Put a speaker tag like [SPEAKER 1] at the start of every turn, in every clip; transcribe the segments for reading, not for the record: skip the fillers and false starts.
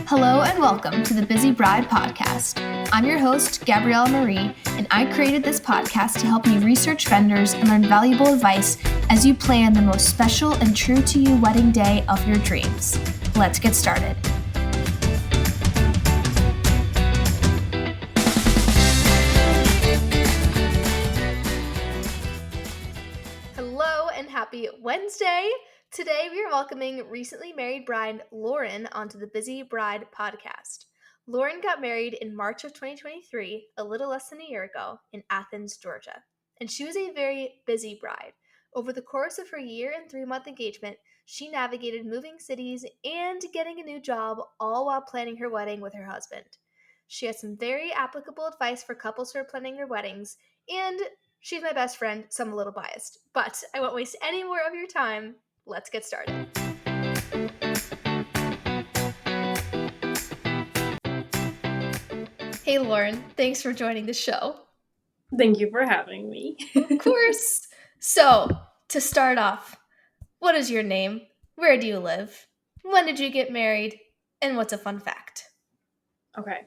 [SPEAKER 1] Hello and welcome to the Busy Bride podcast. I'm your host, Gabriella Marie, and I created this podcast to help you research vendors and learn valuable advice as you plan the most special and true to you wedding day of your dreams. Let's get started. Hello and happy Wednesday. Today we are welcoming recently married bride Lauren onto the Busy Bride podcast. Lauren got married in March of 2023, a little less than a year ago, in Athens, Georgia. And she was a very busy bride. Over the course of her year and 3-month engagement, she navigated moving cities and getting a new job, all while planning her wedding with her husband. She has some very applicable advice for couples who are planning their weddings, and she's my best friend, so I'm a little biased. But I won't waste any more of your time. Let's get started. Hey, Lauren. Thanks for joining the show.
[SPEAKER 2] Thank you for having me.
[SPEAKER 1] Of course. So, to start off, what is your name? Where do you live? When did you get married? And what's a fun fact?
[SPEAKER 2] Okay.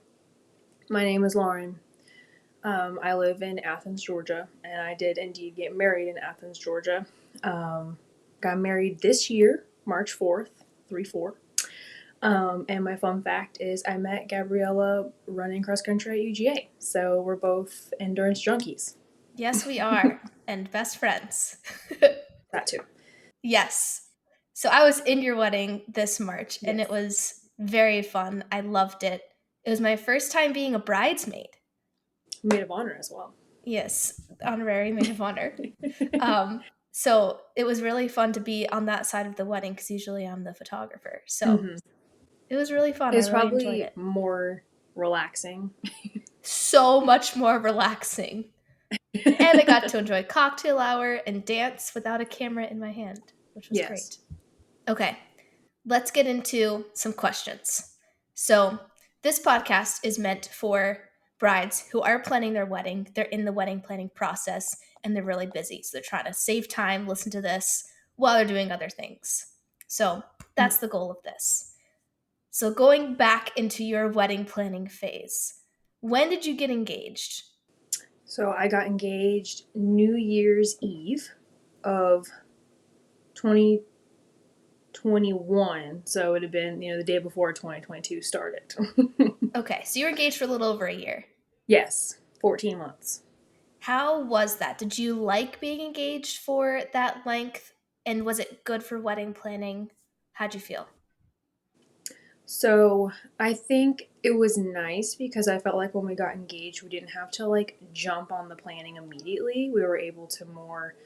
[SPEAKER 2] My name is Lauren. I live in Athens, Georgia, and I did indeed get married in Athens, Georgia. Got married this year, March 4th, 3-4. And my fun fact is I met Gabriella running cross country at UGA. So we're both endurance junkies.
[SPEAKER 1] Yes, we are. And best friends.
[SPEAKER 2] That too.
[SPEAKER 1] Yes. So I was in your wedding this March, and it was very fun. I loved it. It was my first time being a bridesmaid.
[SPEAKER 2] Maid of honor as well.
[SPEAKER 1] Yes, honorary maid of honor. So it was really fun to be on that side of the wedding because usually I'm the photographer. So it was really fun.
[SPEAKER 2] It's
[SPEAKER 1] I really
[SPEAKER 2] probably
[SPEAKER 1] enjoyed it.
[SPEAKER 2] more relaxing.
[SPEAKER 1] So much more relaxing. And I got to enjoy cocktail hour and dance without a camera in my hand, which was great. Okay, let's get into some questions. So this podcast is meant for brides who are planning their wedding. They're in the wedding planning process and they're really busy. So they're trying to save time, listen to this while they're doing other things. So that's the goal of this. So going back into your wedding planning phase, when did you get engaged?
[SPEAKER 2] So I got engaged New Year's Eve of 2021. So it would have been, the day before 2022 started.
[SPEAKER 1] Okay, so you were engaged for a little over a year.
[SPEAKER 2] Yes, 14 months.
[SPEAKER 1] How was that? Did you like being engaged for that length? And was it good for wedding planning? How'd you feel?
[SPEAKER 2] So I think it was nice because I felt like when we got engaged, we didn't have to jump on the planning immediately. We were able to more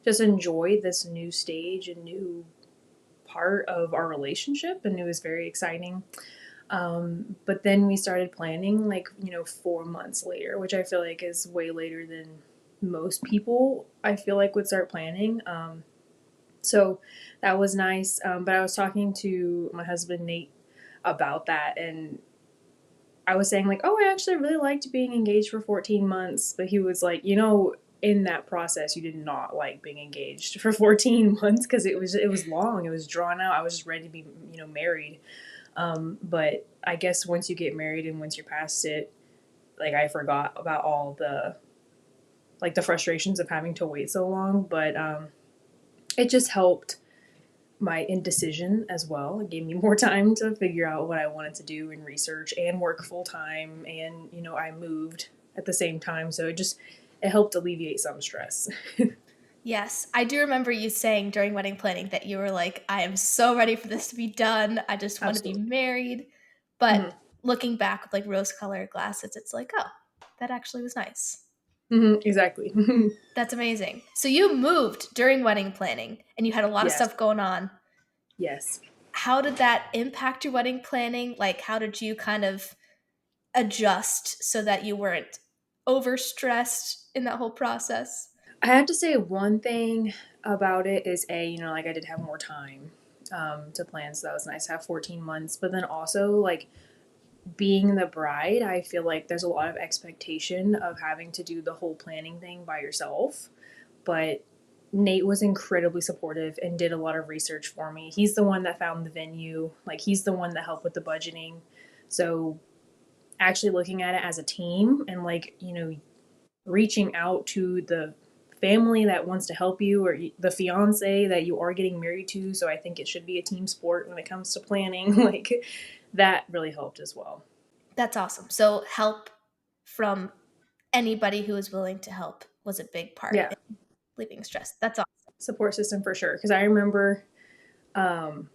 [SPEAKER 2] just enjoy this new stage and new part of our relationship, and it was very exciting. But then we started planning 4 months later, which I feel like is way later than most people I feel like would start planning. So that was nice. But I was talking to my husband, Nate, about that, and I was saying I actually really liked being engaged for 14 months, but he was like, in that process, you did not like being engaged for 14 months because it was long, it was drawn out. I was just ready to be, married. But I guess once you get married and once you're past it, I forgot about all the frustrations of having to wait so long. But it just helped my indecision as well. It gave me more time to figure out what I wanted to do and research and work full time. And, I moved at the same time. So it helped alleviate some stress.
[SPEAKER 1] Yes, I do remember you saying during wedding planning that you were like, I am so ready for this to be done. I just want to be married. But looking back with rose-colored glasses, it's like, oh, that actually was nice.
[SPEAKER 2] Exactly.
[SPEAKER 1] That's amazing. So you moved during wedding planning and you had a lot of stuff going on.
[SPEAKER 2] Yes.
[SPEAKER 1] How did that impact your wedding planning? How did you kind of adjust so that you weren't overstressed in that whole process?
[SPEAKER 2] I have to say one thing about it is I did have more time to plan, so that was nice to have 14 months. But then also being the bride, I feel like there's a lot of expectation of having to do the whole planning thing by yourself. But Nate was incredibly supportive and did a lot of research for me. He's the one that found the venue. Like, he's the one that helped with the budgeting. So actually looking at it as a team and, like, you know, reaching out to the family that wants to help you, or the fiance that you are getting married to. So I think it should be a team sport when it comes to planning. Like, that really helped as well.
[SPEAKER 1] That's awesome. So help from anybody who is willing to help was a big part
[SPEAKER 2] Yeah,
[SPEAKER 1] in leaving stress. That's awesome.
[SPEAKER 2] support system for sure. Because I remember um,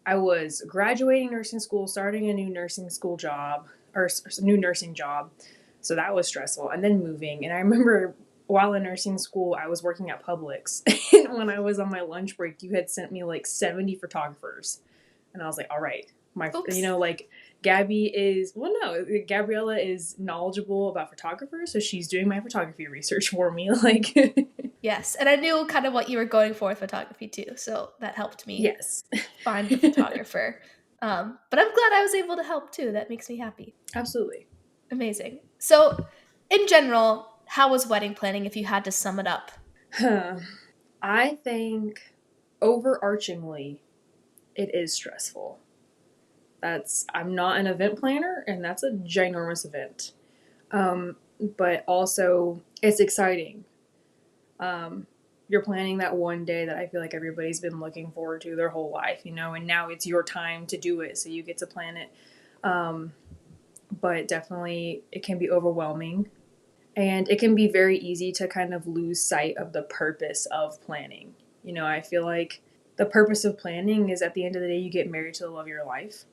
[SPEAKER 2] I was graduating nursing school, starting a new nursing school job, or a new nursing job. So that was stressful. And then moving. And I remember while in nursing school, I was working at Publix. And when I was on my lunch break, you had sent me like 70 photographers. And I was like, all right,
[SPEAKER 1] Oops.
[SPEAKER 2] like Gabby is, well, no, Gabriella is knowledgeable about photographers. So she's doing my photography research for me. Like,
[SPEAKER 1] Yes. And I knew kind of what you were going for with photography too. So that helped me
[SPEAKER 2] yes,
[SPEAKER 1] find the photographer. But I'm glad I was able to help too. That makes me happy.
[SPEAKER 2] absolutely.
[SPEAKER 1] Amazing. So, in general, how was wedding planning if you had to sum it up?
[SPEAKER 2] I think overarchingly, it is stressful. I'm not an event planner, and that's a ginormous event. But also, it's exciting. Um, you're planning that one day that I feel like everybody's been looking forward to their whole life, you know, and now it's your time to do it, so you get to plan it. Um, but definitely, it can be overwhelming, and it can be very easy to kind of lose sight of the purpose of planning. You know, I feel like the purpose of planning is, at the end of the day, you get married to the love of your life.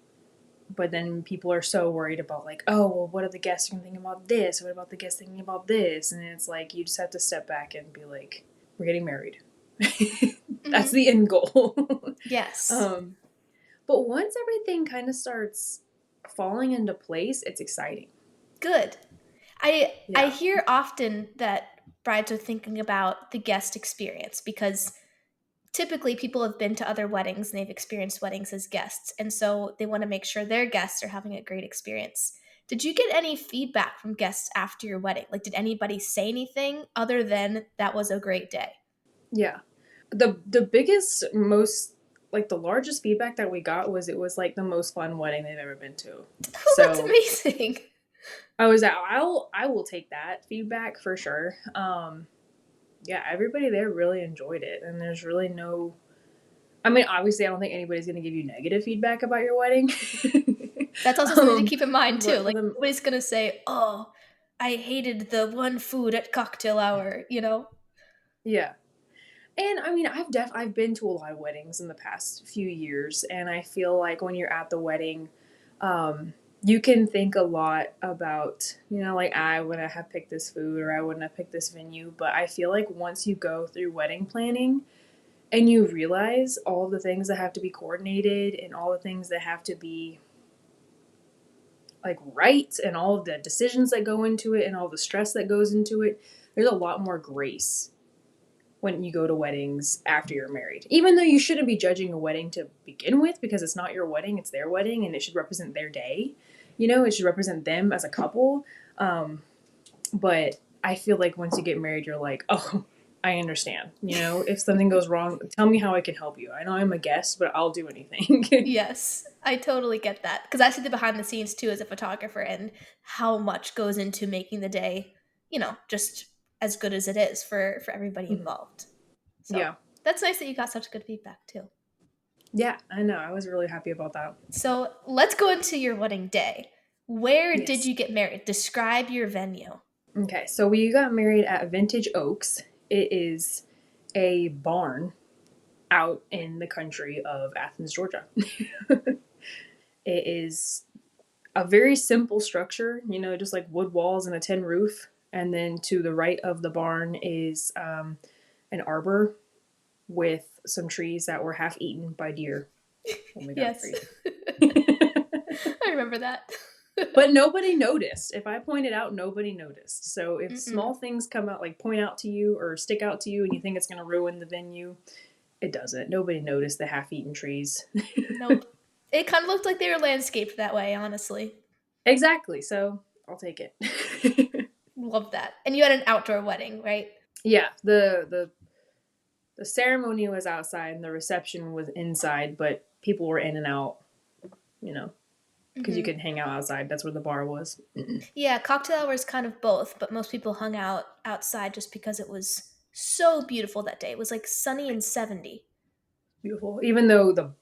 [SPEAKER 2] But then people are so worried about, like, oh, well, what are the guests going to think about this? What about the guests thinking about this? And it's like, you just have to step back and be like, we're getting married. That's
[SPEAKER 1] Hmm.
[SPEAKER 2] the end goal.
[SPEAKER 1] Yes.
[SPEAKER 2] um, but once everything kind of starts falling into place, it's exciting.
[SPEAKER 1] Good. I
[SPEAKER 2] Yeah.
[SPEAKER 1] hear often that brides are thinking about the guest experience because typically people have been to other weddings and they've experienced weddings as guests, and so they want to make sure their guests are having a great experience. Did you get any feedback from guests after your wedding? Like, did anybody say anything other than that was a great day?
[SPEAKER 2] Yeah. The biggest, most, like, the largest feedback that we got was it was like the most fun wedding they've ever been to.
[SPEAKER 1] Oh, that's
[SPEAKER 2] So
[SPEAKER 1] amazing.
[SPEAKER 2] I will take that feedback for sure. Yeah, everybody there really enjoyed it, and there's really no. I mean, obviously, I don't think anybody's going to give you negative feedback about your wedding.
[SPEAKER 1] That's also something to
[SPEAKER 2] um,
[SPEAKER 1] keep in mind too.
[SPEAKER 2] but for
[SPEAKER 1] Like,
[SPEAKER 2] them,
[SPEAKER 1] nobody's gonna say, "Oh, I hated the one food at cocktail hour," you know?
[SPEAKER 2] yeah, and I mean, I've been to a lot of weddings in the past few years, and I feel like when you're at the wedding, you can think a lot about, you know, like, I wouldn't have picked this food or I wouldn't have picked this venue. But I feel like once you go through wedding planning and you realize all the things that have to be coordinated and all the things that have to be, like, right, and all of the decisions that go into it and all the stress that goes into it, there's a lot more grace when you go to weddings after you're married. Even though you shouldn't be judging a wedding to begin with, because it's not your wedding, it's their wedding, and it should represent their day. You know, it should represent them as a couple. Um, but I feel like once you get married, you're like, oh, I understand. You know, if something goes wrong, tell me how I can help you. I know I'm a guest, but I'll do anything.
[SPEAKER 1] Yes, I totally get that because I see the behind the scenes too as a photographer and how much goes into making the day, just as good as it is for everybody involved. So
[SPEAKER 2] Yeah.
[SPEAKER 1] that's nice that you got such good feedback too.
[SPEAKER 2] Yeah, I know. I was really happy about that.
[SPEAKER 1] So let's go into your wedding day. Where did
[SPEAKER 2] Yes.
[SPEAKER 1] you get married? Describe your venue.
[SPEAKER 2] Okay, so we got married at Vintage Oaks. It is a barn out in the country of Athens, Georgia. It is a very simple structure, you know, just like wood walls and a tin roof. And then to the right of the barn is an arbor with some trees that were half eaten by deer when we got
[SPEAKER 1] Yes,
[SPEAKER 2] married.
[SPEAKER 1] I remember that.
[SPEAKER 2] But nobody noticed. If I pointed out, nobody noticed. So if
[SPEAKER 1] Mm-mm.
[SPEAKER 2] small things come out, like point out to you or stick out to you, and you think it's going to ruin the venue, it doesn't. Nobody noticed the half eaten trees.
[SPEAKER 1] Nope. It kind of looked like they were landscaped that way, honestly.
[SPEAKER 2] Exactly. So I'll take it.
[SPEAKER 1] Love that. And you had an outdoor wedding, right?
[SPEAKER 2] Yeah. The The ceremony was outside and the reception was inside, but people were in and out, you know, because you
[SPEAKER 1] Hmm.
[SPEAKER 2] could hang out outside. That's where the bar was.
[SPEAKER 1] Yeah, cocktail hour is kind of both, but most people hung out outside just because it was so beautiful that day. It was like sunny and 70.
[SPEAKER 2] Beautiful. Even though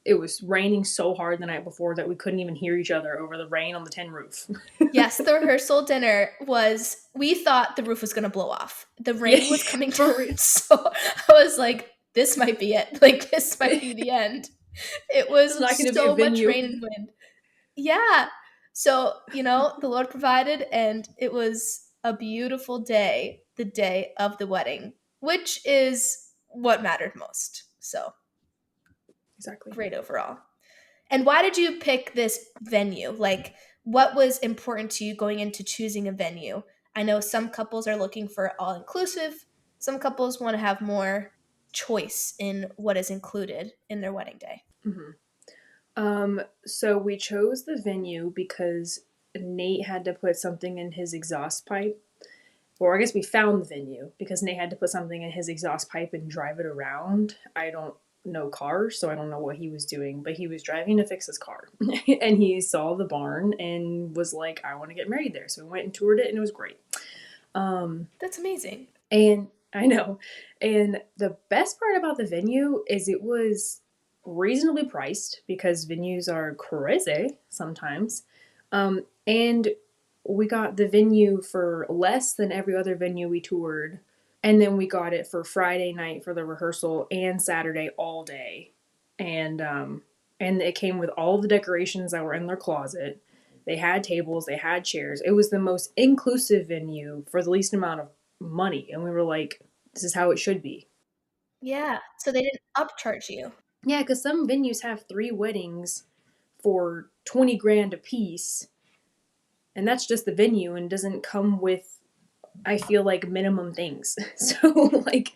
[SPEAKER 2] it was raining so hard the night before that we couldn't even hear each other over the rain on the tin roof.
[SPEAKER 1] Yes, the rehearsal dinner was, we thought the roof was going to blow off. The
[SPEAKER 2] Yeah,
[SPEAKER 1] rain was coming down.
[SPEAKER 2] for real.
[SPEAKER 1] So I was like, this might be it. Like, this might be the end. It
[SPEAKER 2] It's
[SPEAKER 1] was
[SPEAKER 2] not going to be a
[SPEAKER 1] so much
[SPEAKER 2] venue.
[SPEAKER 1] rain and wind. Yeah. So, the Lord provided, and it was a beautiful day, the day of the wedding, which is what mattered most. So,
[SPEAKER 2] Exactly.
[SPEAKER 1] great overall. And why did you pick this venue? Like, what was important to you going into choosing a venue? I know some couples are looking for all inclusive, some couples want to have more choice in what is included in their wedding day.
[SPEAKER 2] Hmm. So we chose the venue because Nate had to put something in his exhaust pipe. Or I guess we found the venue because Nate had to put something in his exhaust pipe and drive it around. I don't know cars, so I don't know what he was doing, but he was driving to fix his car. And he saw the barn and was like, I want to get married there. So we went and toured it and it was great. Um,
[SPEAKER 1] That's amazing.
[SPEAKER 2] and I know. And the best part about the venue is it was reasonably priced because venues are crazy sometimes. And we got the venue for less than every other venue we toured. And then we got it for Friday night for the rehearsal and Saturday all day. And it came with all the decorations that were in their closet. They had tables, they had chairs. It was the most inclusive venue for the least amount of money. And we were like, this is how it should be.
[SPEAKER 1] Yeah. So they didn't upcharge you.
[SPEAKER 2] Yeah, because some venues have 3 weddings for 20 grand a piece, and that's just the venue and doesn't come with, I feel like, minimum things. So, like,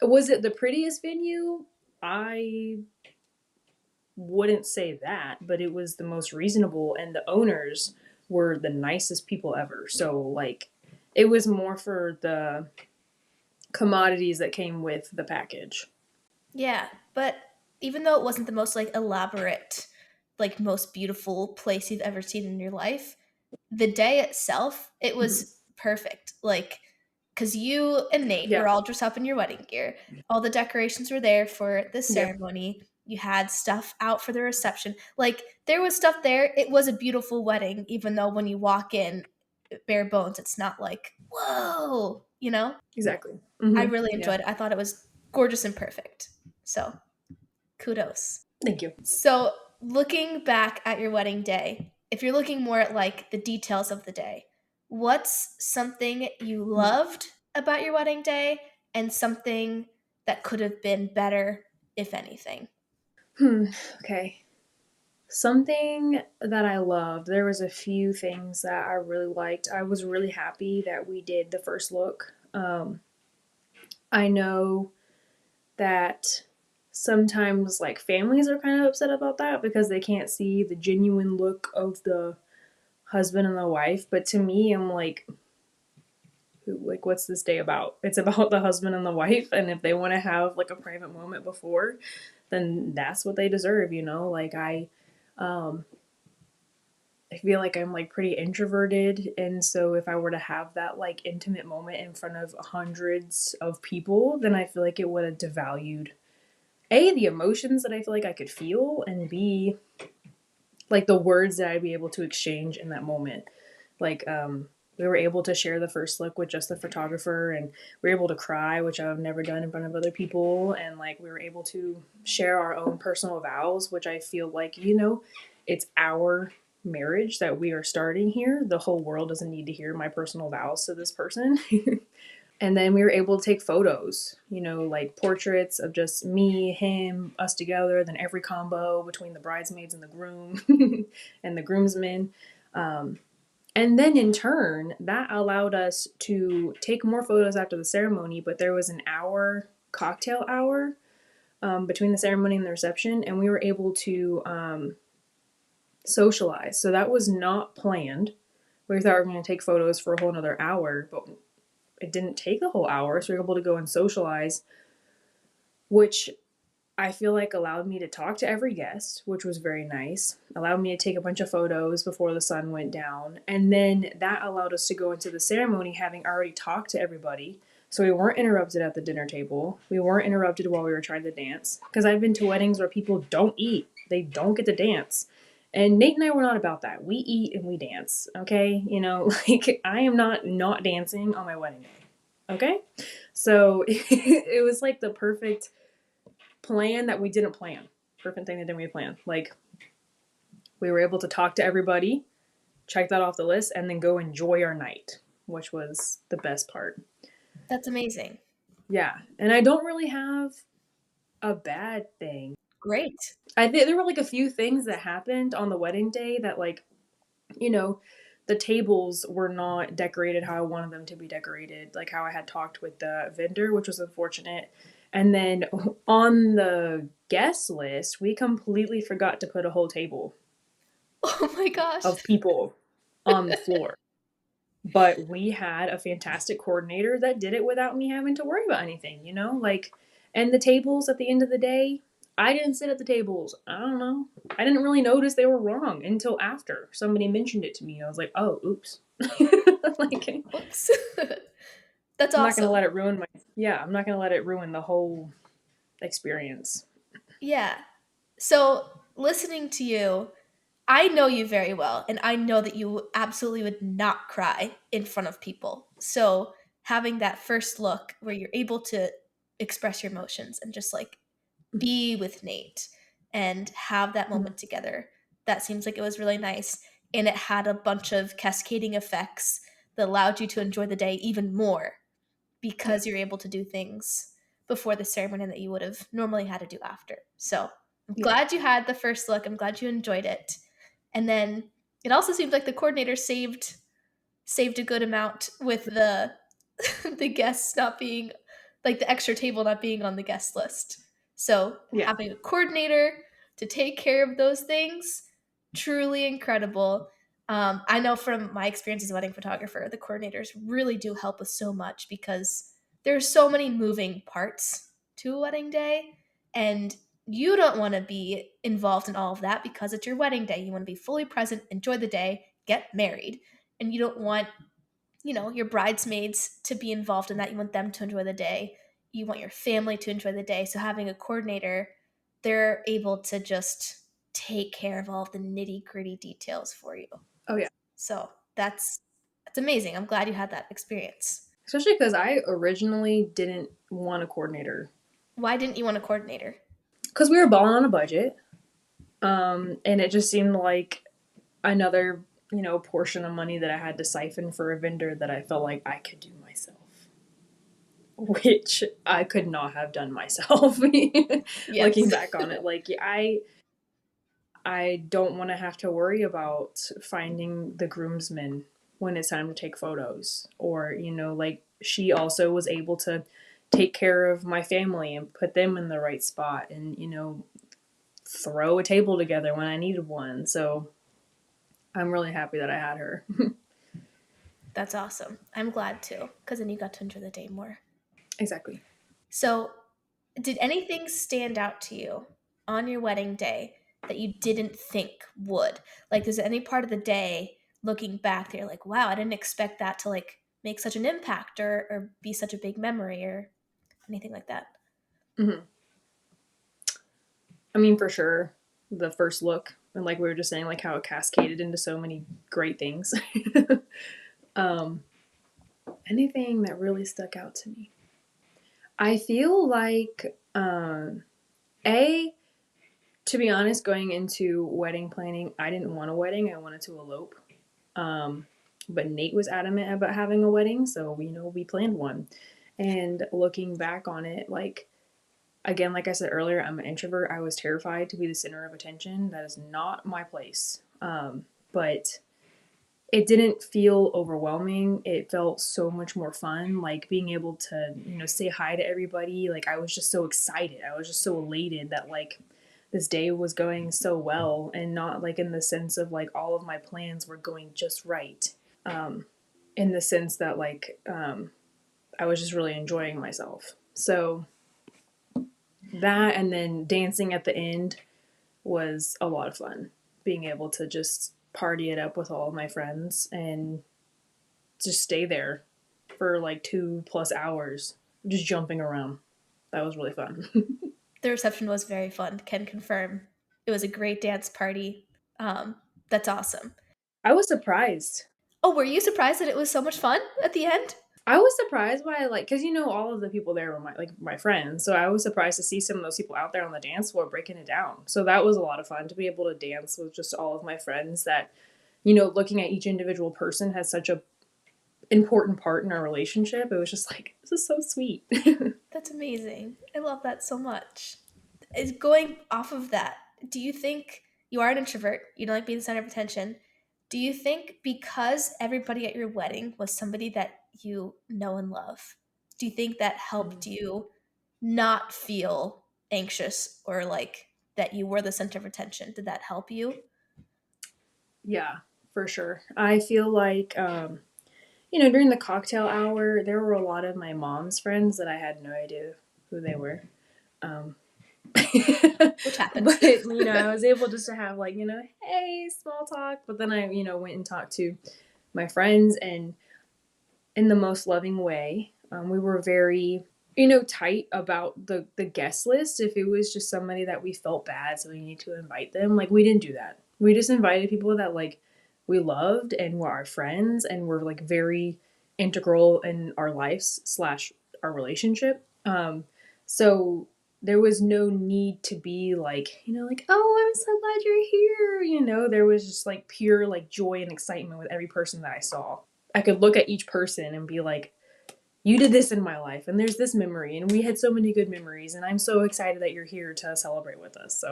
[SPEAKER 2] was it the prettiest venue? I wouldn't say that, but it was the most reasonable, and the owners were the nicest people ever. So, like, it was more for the commodities that came with the package.
[SPEAKER 1] Yeah. But even though it wasn't the most like elaborate, like most beautiful place you've ever seen in your life, the day itself, it
[SPEAKER 2] Mhm.
[SPEAKER 1] was perfect. Like, because you and Nate
[SPEAKER 2] Yeah,
[SPEAKER 1] were all dressed up in your wedding gear. All the decorations were there for the
[SPEAKER 2] yep,
[SPEAKER 1] ceremony. You had stuff out for the reception. Like, there was stuff there. It was a beautiful wedding, even though when you walk in, bare bones, it's not like, whoa.
[SPEAKER 2] exactly.
[SPEAKER 1] I
[SPEAKER 2] Hmm.
[SPEAKER 1] really
[SPEAKER 2] Yeah,
[SPEAKER 1] enjoyed it. I thought it was gorgeous and perfect. So, kudos.
[SPEAKER 2] thank you.
[SPEAKER 1] So, looking back at your wedding day, if you're looking more at like the details of the day, what's something you loved about your wedding day and something that could have been better, if anything?
[SPEAKER 2] Hmm. Okay. Something that I loved, there was a few things that I really liked. I was really happy that we did the first look. I know that sometimes like families are kind of upset about that because they can't see the genuine look of the husband and the wife, but to me I'm like, what's this day about? It's about the husband and the wife, and if they want to have like a private moment before, then that's what they deserve, like um I feel like I'm like pretty introverted, and so if I were to have that like intimate moment in front of hundreds of people, then I feel like it would have devalued A, the emotions that I feel like I could feel, and B, like the words that I'd be able to exchange in that moment. Like, we were able to share the first look with just the photographer, and we were able to cry, which I've never done in front of other people, and like we were able to share our own personal vows, which I feel like, it's our marriage that we are starting here. The whole world doesn't need to hear my personal vows to this person. And then we were able to take photos, like portraits of just me, him, us together, then every combo between the bridesmaids and the groom and the groomsmen. Um, and then in turn, that allowed us to take more photos after the ceremony, but there was an hour cocktail hour between the ceremony and the reception, and we were able to socialize. So that was not planned. We thought we were going to take photos for a whole another hour, but it didn't take the whole hour, so we were able to go and socialize which I feel like allowed me to talk to every guest, which was very nice. Allowed me to take a bunch of photos before the sun went down. And then that allowed us to go into the ceremony having already talked to everybody. So we weren't interrupted at the dinner table. We weren't interrupted while we were trying to dance. Because I've been to weddings where people don't eat, they don't get to dance. And Nate and I were not about that. We eat and we dance, okay? Like I am not dancing on my wedding day, okay? So it was like the perfect plan that we didn't plan. Perfect thing that didn't we plan. Like we were able to talk to everybody, check that off the list, and then go enjoy our night, which was the best part.
[SPEAKER 1] That's amazing.
[SPEAKER 2] Yeah, and I don't really have a bad thing.
[SPEAKER 1] Great.
[SPEAKER 2] I think there were like a few things that happened on the wedding day that like, you know, the tables were not decorated how I wanted them to be decorated, like how I had talked with the vendor, which was unfortunate. And then on the guest list, we completely forgot to put a whole table
[SPEAKER 1] Oh my gosh.
[SPEAKER 2] of people on the floor. But we had a fantastic coordinator that did it without me having to worry about anything. Like, and the tables at the end of the day, I didn't sit at the tables. I don't know. I didn't really notice they were wrong until after somebody mentioned it to me. I was like, oh, oops. Like,
[SPEAKER 1] Oops. That's
[SPEAKER 2] I'm not going to
[SPEAKER 1] awesome.
[SPEAKER 2] let it ruin I'm not going to let it ruin the whole experience.
[SPEAKER 1] Yeah. So, listening to you, I know you very well, and I know that you absolutely would not cry in front of people. So, having that first look where you're able to express your emotions and just like be with Nate and have that moment together, that seems like it was really nice. And it had a bunch of cascading effects that allowed you to enjoy the day even more
[SPEAKER 2] Yeah.
[SPEAKER 1] because you're able to do things before the ceremony that you would have normally had to do after. So I'm
[SPEAKER 2] Yeah.
[SPEAKER 1] glad you had the first look. I'm glad you enjoyed it. And then it also seemed like the coordinator saved a good amount with the the guests not being like the extra table not being on the guest list. So
[SPEAKER 2] Yeah.
[SPEAKER 1] having a coordinator to take care of those things, truly incredible. I know from my experience as a wedding photographer, the coordinators really do help us so much because there's so many moving parts to a wedding day, and you don't want to be involved in all of that because it's your wedding day. You want to be fully present, enjoy the day, get married, and you don't want your bridesmaids to be involved in that. You want them to enjoy the day. You want your family to enjoy the day. So having a coordinator, they're able to just take care of all of the nitty-gritty details for you.
[SPEAKER 2] Oh, yeah.
[SPEAKER 1] So that's amazing. I'm glad you had that experience.
[SPEAKER 2] Especially because I originally didn't want a coordinator
[SPEAKER 1] Why didn't you want a coordinator?
[SPEAKER 2] because we were balling on a budget. And it just seemed like another, portion of money that I had to siphon for a vendor that I felt like I could do myself, which I could not have done myself.
[SPEAKER 1] Yes.
[SPEAKER 2] Looking back on it, like I don't want to have to worry about finding the groomsmen when it's time to take photos, or like she also was able to take care of my family and put them in the right spot, and throw a table together when I needed one. So I'm really happy that I had her.
[SPEAKER 1] That's awesome. I'm glad too, because then you got to enjoy the day more.
[SPEAKER 2] Exactly.
[SPEAKER 1] So, did anything stand out to you on your wedding day that you didn't think would? Like, is there any part of the day looking back that you're like, wow, I didn't expect that to like make such an impact or be such a big memory or anything like that?
[SPEAKER 2] Hmm. I mean, for sure, the first look, and like we were just saying, like how it cascaded into so many great things. um, Anything that really stuck out to me? I feel like, a to be honest, going into wedding planning, I didn't want a wedding. I wanted to elope. Um, but Nate was adamant about having a wedding, so we planned one. And looking back on it, like again, like I said earlier, I'm an introvert. I was terrified to be the center of attention. That is not my place. But it didn't feel overwhelming. It felt so much more fun. Like being able to, say hi to everybody. Like I was just so excited. I was just so elated that like this day was going so well, and not like in the sense of like all of my plans were going just right. In the sense that like I was just really enjoying myself. So That and then dancing at the end was a lot of fun. Being able to just party it up with all of my friends and just stay there for like 2+ hours, just jumping around. That was really fun.
[SPEAKER 1] The reception was very fun. Can confirm. It was a great dance party. Um, that's awesome.
[SPEAKER 2] I was surprised.
[SPEAKER 1] Oh, were you surprised that it was so much fun at the end?
[SPEAKER 2] I was surprised by like, cause all of the people there were my friends, so I was surprised to see some of those people out there on the dance floor breaking it down. So that was a lot of fun to be able to dance with just all of my friends. That looking at each individual person has such a important part in our relationship. It was just like, this is so sweet.
[SPEAKER 1] That's amazing. I love that so much. Is going off of that, do you think you are an introvert? You don't like being the center of attention. Do you think because everybody at your wedding was somebody that you know and love, do you think that helped you not feel anxious or like that you were the center of attention? Did that help you?
[SPEAKER 2] Yeah, for sure. I feel like during the cocktail hour, there were a lot of my mom's friends that I had no idea who they were. Um,
[SPEAKER 1] Which happens.
[SPEAKER 2] but I was able just to have like hey, small talk. But then I went and talked to my friends, and in the most loving way. We were very tight about the guest list. If it was just somebody that we felt bad, so we need to invite them, like we didn't do that. We just invited people that like we loved and were our friends and were like very integral in our lives slash our relationship. So there was no need to be like, oh, I'm so glad you're here. There was just like pure like joy and excitement with every person that I saw. I could look at each person and be like, you did this in my life, and there's this memory, and we had so many good memories, and I'm so excited that you're here to celebrate with us.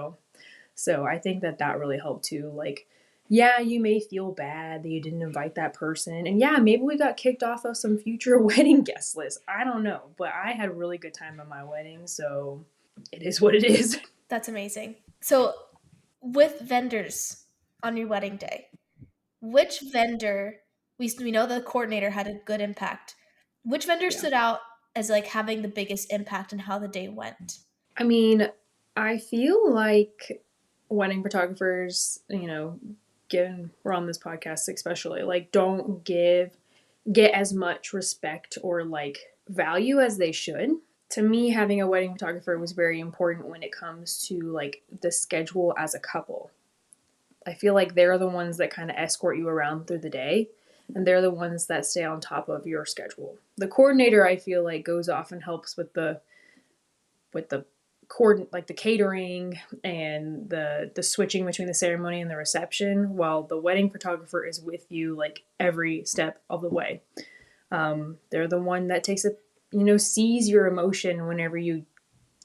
[SPEAKER 2] So I think that really helped too. Like, yeah, you may feel bad that you didn't invite that person, and yeah, maybe we got kicked off of some future wedding guest list. I don't know, but I had a really good time at my wedding, so it is what it is.
[SPEAKER 1] That's amazing. So, with vendors on your wedding day, which vendor we know the coordinator had a good impact. Which vendor
[SPEAKER 2] Yeah.
[SPEAKER 1] stood out as like having the biggest impact in how the day went?
[SPEAKER 2] I mean, I feel like wedding photographers, given we're on this podcast especially, like don't get as much respect or like value as they should. To me, having a wedding photographer was very important when it comes to like the schedule as a couple. I feel like they're the ones that kind of escort you around through the day, and they're the ones that stay on top of your schedule. The coordinator, I feel like, goes off and helps with the like the catering and the switching between the ceremony and the reception, while the wedding photographer is with you like every step of the way. They're the one that takes it, sees your emotion whenever you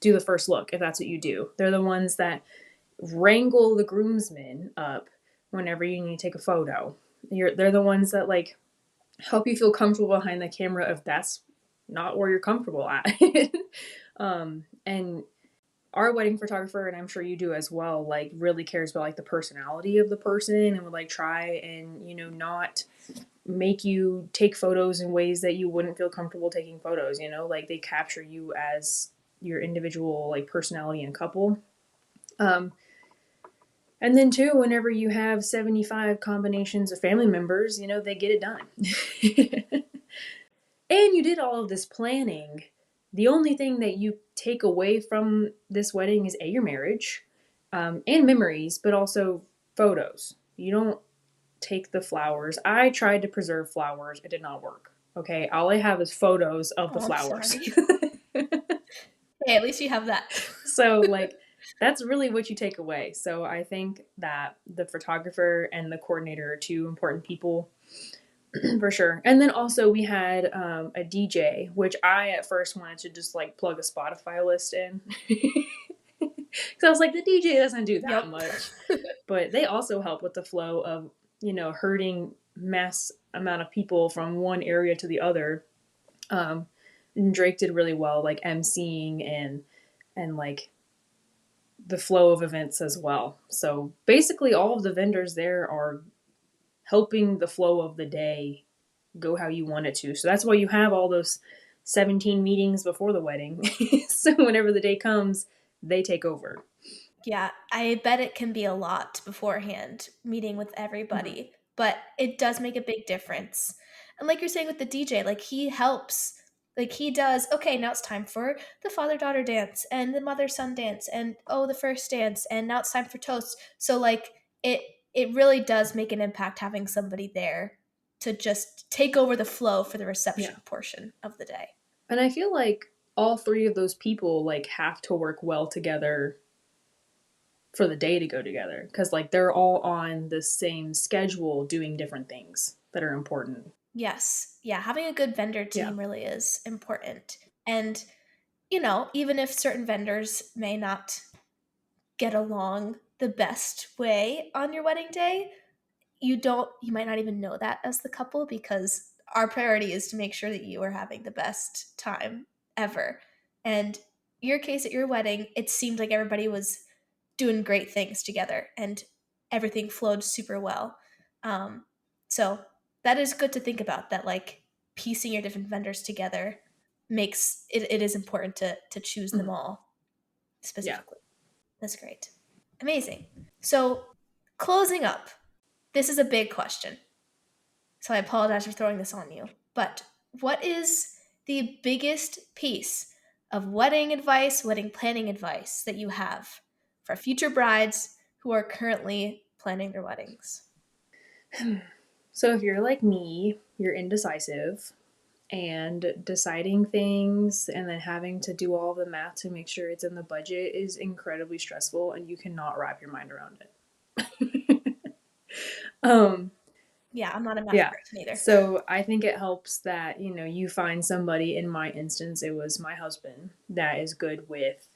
[SPEAKER 2] do the first look, if that's what you do. They're the ones that wrangle the groomsmen up whenever you need to take a photo. They're the ones that like help you feel comfortable behind the camera if that's not where you're comfortable at. And our wedding photographer, and I'm sure you do as well, like really cares about like the personality of the person and would like try and not make you take photos in ways that you wouldn't feel comfortable taking photos. Like they capture you as your individual like personality and couple. And then too, whenever you have 75 combinations of family members, they get it done. And you did all of this planning. The only thing that you take away from this wedding is your marriage, and memories, but also photos. You don't take the flowers. I tried to preserve flowers. It did not work. Okay, all I have is photos of the
[SPEAKER 1] Oh, I'm
[SPEAKER 2] flowers.
[SPEAKER 1] sorry. Hey, at least you have that.
[SPEAKER 2] So like that's really what you take away. So I think that the photographer and the coordinator are two important people for sure. And then also we had a DJ, which I at first wanted to just like plug a Spotify list in. Because I was like, the DJ doesn't do that
[SPEAKER 1] Yep.
[SPEAKER 2] much. But they also help with the flow of, herding mass amount of people from one area to the other. And Drake did really well, like emceeing and like the flow of events as well. So basically all of the vendors there are helping the flow of the day go how you want it to. So that's why you have all those 17 meetings before the wedding. So whenever the day comes, they take over.
[SPEAKER 1] Yeah, I bet it can be a lot beforehand, meeting with
[SPEAKER 2] Mhm.
[SPEAKER 1] everybody, but it does make a big difference. And like you're saying with the DJ, like he helps, like he does, okay, now it's time for the father daughter dance and the mother son dance and oh, the first dance and now it's time for toast. So like it really does make an impact having somebody there to just take over the flow for the
[SPEAKER 2] Yeah.
[SPEAKER 1] reception portion of the day.
[SPEAKER 2] And I feel like all three of those people like have to work well together for the day to go together, because like they're all on the same schedule doing different things that are important.
[SPEAKER 1] Yes. Yeah, having a good vendor
[SPEAKER 2] Yeah.
[SPEAKER 1] team really is important. And even if certain vendors may not get along the best way on your wedding day, you might not even know that as the couple because our priority is to make sure that you are having the best time ever. And your case at your wedding, it seemed like everybody was doing great things together and everything flowed super well. Um, so that is good to think about that like piecing your different vendors together makes it is important to choose them
[SPEAKER 2] Mhm.
[SPEAKER 1] all
[SPEAKER 2] Yeah.
[SPEAKER 1] specifically. That's great. Amazing. So closing up, this is a big question. So I apologize for throwing this on you. But what is the biggest piece of wedding advice, wedding planning advice that you have for future brides who are currently planning their weddings?
[SPEAKER 2] So if you're like me, you're indecisive, and deciding things and then having to do all the math to make sure it's in the budget is incredibly stressful and you cannot wrap your mind around it. um
[SPEAKER 1] Yeah, I'm not a math
[SPEAKER 2] yeah.
[SPEAKER 1] person either.
[SPEAKER 2] So I think it helps that, you find somebody, in my instance it was my husband, that is good with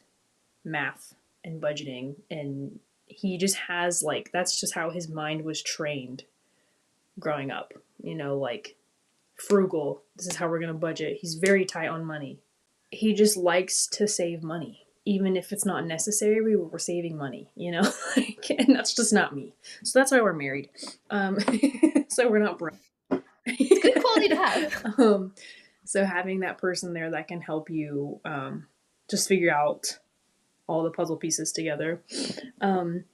[SPEAKER 2] math and budgeting, and he just has like that's just how his mind was trained growing up. Like frugal. This is how we're going to budget. He's very tight on money. He just likes to save money. Even if it's not necessary, we're saving money, like, and that's just not me. So that's why we're married. Um, so we're not broke.
[SPEAKER 1] It's a good quality to have.
[SPEAKER 2] um, so having that person there that can help you just figure out all the puzzle pieces together. Um,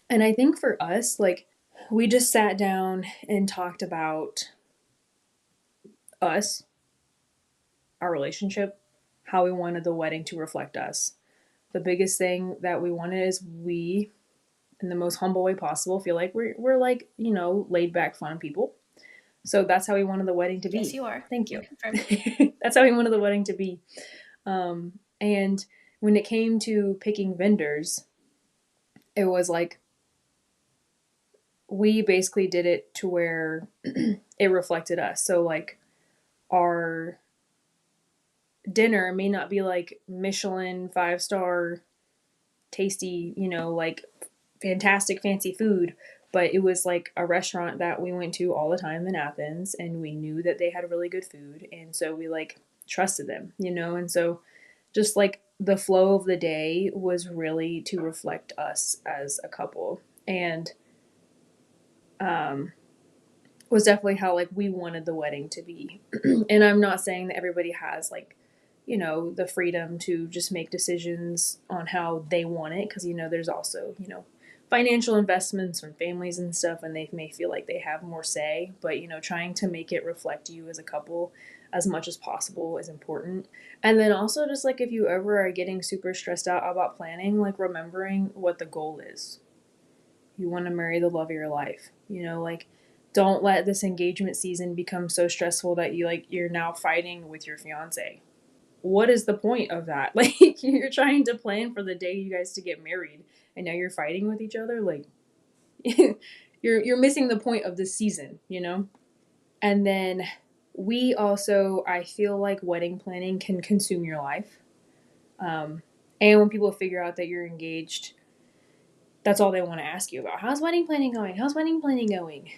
[SPEAKER 2] and I think for us, like, we just sat down and talked about us, our relationship, how we wanted the wedding to reflect us. The biggest thing that we wanted is we, in the most humble way possible, feel like we're like, laid back, fun people. So that's how we wanted the wedding to
[SPEAKER 1] Yes,
[SPEAKER 2] be.
[SPEAKER 1] you are.
[SPEAKER 2] Thank
[SPEAKER 1] Can
[SPEAKER 2] you.
[SPEAKER 1] confirm.
[SPEAKER 2] That's how we wanted the wedding to be. And when it came to picking vendors, it was like we basically did it to where it reflected us. So like our dinner may not be like Michelin 5-star tasty, like fantastic fancy food, but it was like a restaurant that we went to all the time in Athens, and we knew that they had really good food, and so we like trusted them, and so just like the flow of the day was really to reflect us as a couple, and um was definitely how like we wanted the wedding to be. And I'm not saying that everybody has like the freedom to just make decisions on how they want it, because there's also financial investments from families and stuff, and they may feel like they have more say, but trying to make it reflect you as a couple as much as possible is important. And then also, just like if you ever are getting super stressed out about planning, like remembering what the goal is. You want to marry the love of your life, like don't let this engagement season become so stressful that you're now fighting with your fiance. What is the point of that? Like, you're trying to plan for the day you guys to get married, and now you're fighting with each other. Like, you're missing the point of this season. And then we also, I feel like wedding planning can consume your life. And when people figure out that you're engaged, that's all they want to ask you about. How's wedding planning going? How's wedding planning going?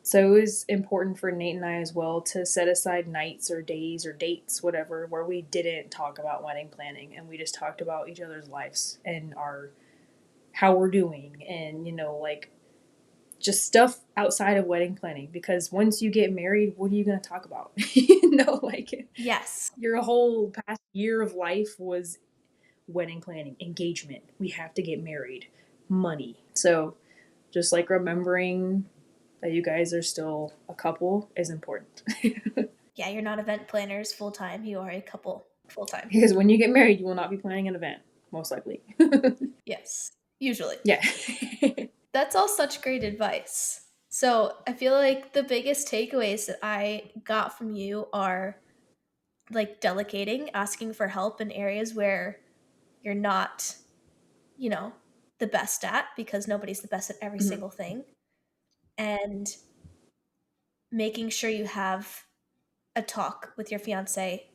[SPEAKER 2] So it was important for Nate and I as well to set aside nights or days or dates, whatever, where we didn't talk about wedding planning, and we just talked about each other's lives and our how we're doing, and like just stuff outside of wedding planning. Because once you get married, what are you going to talk about? Like
[SPEAKER 1] Yes.
[SPEAKER 2] your whole past year of life wedding planning, engagement, we have to get married, money. So just like remembering that you guys are still a couple is important.
[SPEAKER 1] Yeah, you're not event planners full time. You are a couple full time.
[SPEAKER 2] Because when you get married, you will not be planning an event, most likely.
[SPEAKER 1] Yes, usually.
[SPEAKER 2] Yeah.
[SPEAKER 1] That's all such great advice. So I feel like the biggest takeaways that I got from you are like delegating, asking for help in areas where you're not, you know, the best at because nobody's the best at every
[SPEAKER 2] Mhm.
[SPEAKER 1] single thing. And making sure you have a talk with your fiance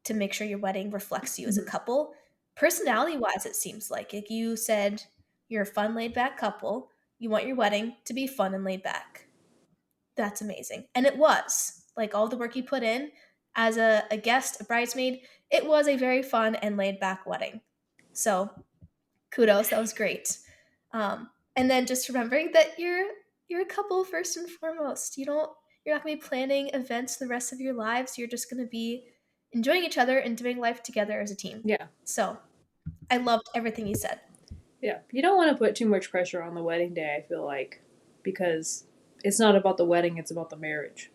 [SPEAKER 1] to make sure your wedding reflects you as a
[SPEAKER 2] Mhm.
[SPEAKER 1] couple. Personality wise, it seems like you said you're a fun, laid back couple. You want your wedding to be fun and laid back. That's amazing. And it was like all the work you put in as a guest, a bridesmaid. It was a very fun and laid back wedding. So kudos. That was great. And then just remembering that you're a couple first and foremost. You're not gonna be planning events the rest of your lives. You're just gonna be enjoying each other and doing life together as a team.
[SPEAKER 2] Yeah.
[SPEAKER 1] So I loved everything you said.
[SPEAKER 2] Yeah. You don't want to put too much pressure on the wedding day, I feel like, because it's not about the wedding, it's about the marriage.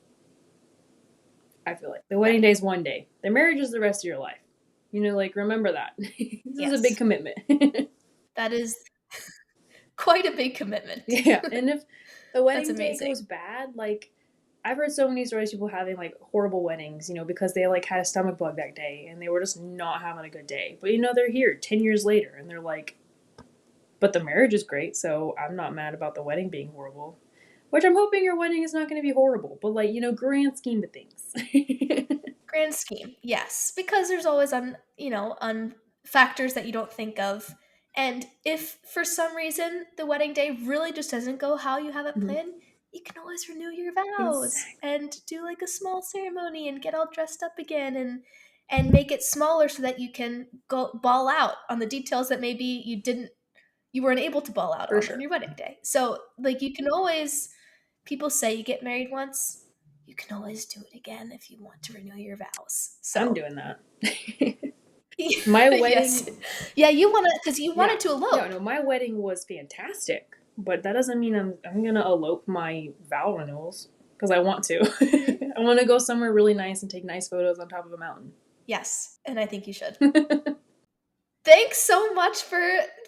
[SPEAKER 2] I feel like the wedding
[SPEAKER 1] Right.
[SPEAKER 2] day is one day, the marriage is the rest of your life. Like, remember that. This is a big
[SPEAKER 1] Yes.
[SPEAKER 2] commitment.
[SPEAKER 1] That is quite a big commitment.
[SPEAKER 2] Yeah. And if the
[SPEAKER 1] That's
[SPEAKER 2] wedding day
[SPEAKER 1] amazing.
[SPEAKER 2] goes bad, like, I've heard so many stories of people having like horrible weddings, because they like had a stomach bug that day and they were just not having a good day. But they're here 10 years later and they're like, but the marriage is great, so I'm not mad about the wedding being horrible. Which I'm hoping your wedding is not going to be horrible, but like, grand scheme of things.
[SPEAKER 1] Grand scheme, yes, because there's always on factors that you don't think of. And if for some reason the wedding day really just doesn't go how you have it
[SPEAKER 2] Mhm.
[SPEAKER 1] planned, you can always renew your vows
[SPEAKER 2] Exactly.
[SPEAKER 1] and do like a small ceremony and get all dressed up again and make it smaller so that you can go ball out on the details that maybe you weren't able to ball out
[SPEAKER 2] For
[SPEAKER 1] on
[SPEAKER 2] sure.
[SPEAKER 1] your wedding day. So like you can always people say you get married once, you can always do it again if you want to renew your vows.
[SPEAKER 2] I'm
[SPEAKER 1] So
[SPEAKER 2] doing that. My
[SPEAKER 1] yes.
[SPEAKER 2] wedding,
[SPEAKER 1] Yeah, you wanna because you
[SPEAKER 2] yeah.
[SPEAKER 1] wanted to
[SPEAKER 2] No,
[SPEAKER 1] elope.
[SPEAKER 2] no, my wedding was fantastic, but that doesn't mean I'm gonna elope my vow renewals because I want to.
[SPEAKER 1] Mhm.
[SPEAKER 2] I want to go somewhere really nice and take nice photos on top of a mountain.
[SPEAKER 1] Yes, and I think you should. Thanks so much for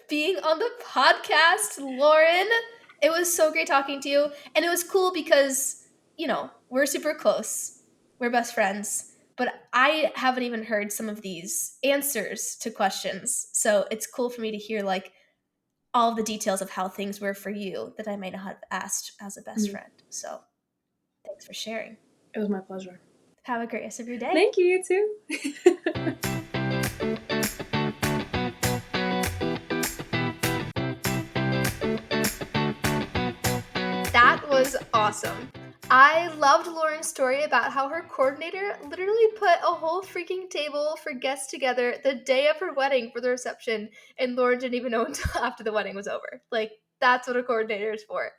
[SPEAKER 1] being on the podcast, Lauren. It was so great talking to you. And it was cool because, we're super close. We're best friends. But I haven't even heard some of these answers to questions. So it's cool for me to hear like all the details of how things were for you that I might not have asked as a best
[SPEAKER 2] Mhm.
[SPEAKER 1] friend. So thanks for sharing.
[SPEAKER 2] It was my pleasure.
[SPEAKER 1] Have a great rest of your day.
[SPEAKER 2] Thank you, you too.
[SPEAKER 1] That was awesome. I loved Lauren's story about how her coordinator literally put a whole freaking table for guests together the day of her wedding for the reception, and Lauren didn't even know until after the wedding was over. Like, that's what a coordinator is for.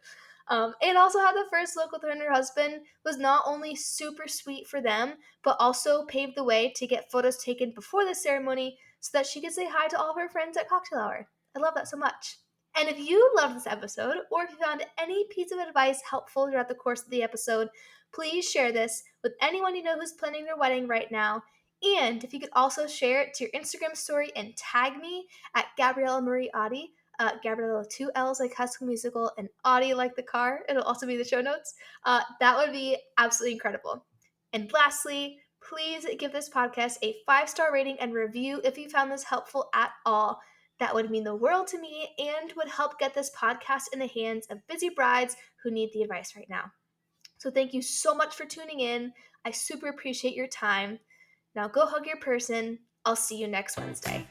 [SPEAKER 1] And also how the first look with her and her husband was not only super sweet for them, but also paved the way to get photos taken before the ceremony so that she could say hi to all of her friends at cocktail hour. I love that so much. And if you loved this episode, or if you found any piece of advice helpful throughout the course of the episode, please share this with anyone you know who's planning their wedding right now. And if you could also share it to your Instagram story and tag me at Gabriella Marie Audi, Gabriella with two L's like High School Musical and Audi like the car. It'll also be the show notes. That would be absolutely incredible. And lastly, please give this podcast a 5-star rating and review if you found this helpful at all. That would mean the world to me and would help get this podcast in the hands of busy brides who need the advice right now. So thank you so much for tuning in. I super appreciate your time. Now go hug your person. I'll see you next Wednesday.